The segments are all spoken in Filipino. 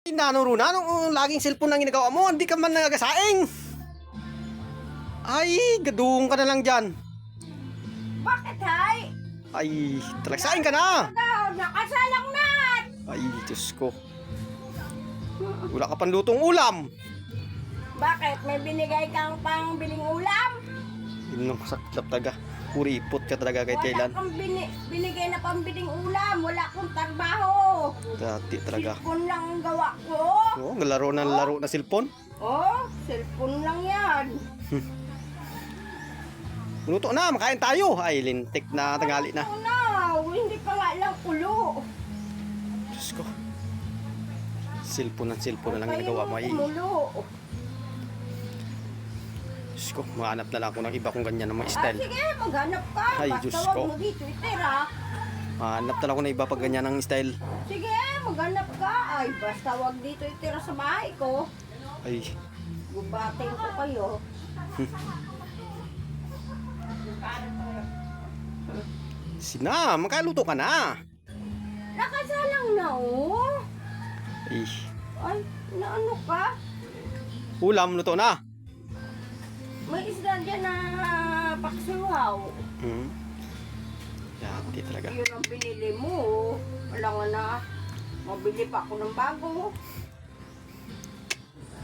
Nanuro nung laging cellphone ang ginagawa mo, hindi ka man nagasaing. Ay, gadung ka na lang dyan. Bakit, hay? Ay, talagsaing ka na. Nakasalang na! Ay, Diyos ko. Wala ka pang lutong ulam. Bakit? May binigay kang pang biling ulam? Yun ang saklap talaga. Kuripot ka talaga kahit kailan. Wala kang binigay na pang biling ulam. Wala akong trabaho. Dati talaga. Cellphone lang ang gawa ko. Oo, laro na cellphone. Oh, cellphone lang yan. Luto na, makain tayo. Ay, lintik na tangali na. Ano na? Hindi pa nga lang ulo. Diyos ko. Cellphone na lang ginagawa mo. Ay, Kumulo. Diyos ko, mahanap na lang ako ng iba kung ganyan ng mga style. Sige, maghanap ka. Ay, Basta Diyos wag ko. mo di Twitter, ha? Mahanap na lang ako ng iba pag ganyan ng style. Sige, maghanap ka. Ay, basta wag dito itira sa bahay ko. Ay, Gubating ko kayo. sina, makaluto ka na. Nakasalang na, oh. Ay, Ay, naano ka? ulam, luto na. May isda dyan na paksiwaw. Dati talaga. Yun ang binili mo. Wala nga na. Mabili pa ako ng bago.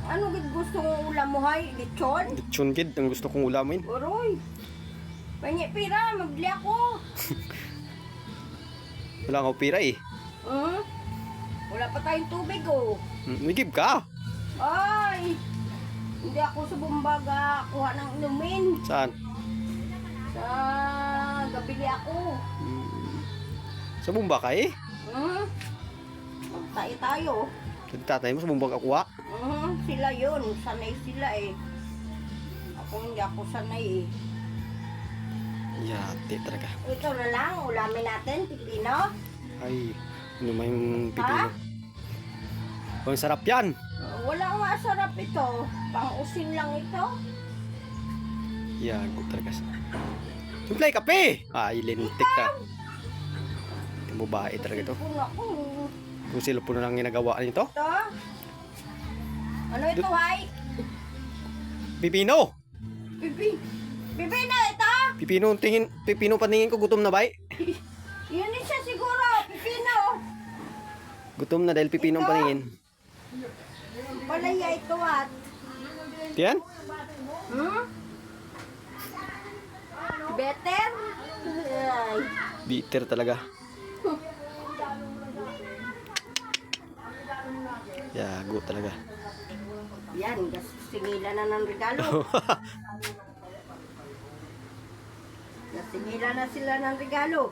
Ano gid gusto mong ulam mo, hay? Lechon? Lechon kid, ang gusto kong ulamin. Oroy. Pangi pira, mabili ako. Wala akong pira eh. Wala pa tayong tubig, oh. May give ka. Ay! Hindi ako sa bumbaga kuha ng inumin. Saan? Sa gabili ako. Sa bumba ka eh. Magtayo tayo. Sa tatay mo, sa bumba ka kuha. Sila yun. Sanay sila eh. Ako hindi ako sanay eh. Yate talaga. Ito na lang, ulamin natin, pipino. Ay, ano may yung pipino. Ha? Oh, ang sarap yan. Wala nga sarap ito. Pang-usin lang ito. Yago talaga. Simplay kape! Ay, lintik ka. Yung babae talaga ito. Kung ako. Kung sila po na lang ginagawa nito. Ito? Ano ito, hay? Pipino! Pipino ito? Pipino paningin ko, gutom na ba eh? Yun din siya siguro. Pipino. Gutom na dahil pipino ang Ito? paningin. Palaya ito at. Yan? Better? Ay. Bitter talaga. Yago talaga. Yan, singilan na ng regalo. Nasingilan na sila ng regalo.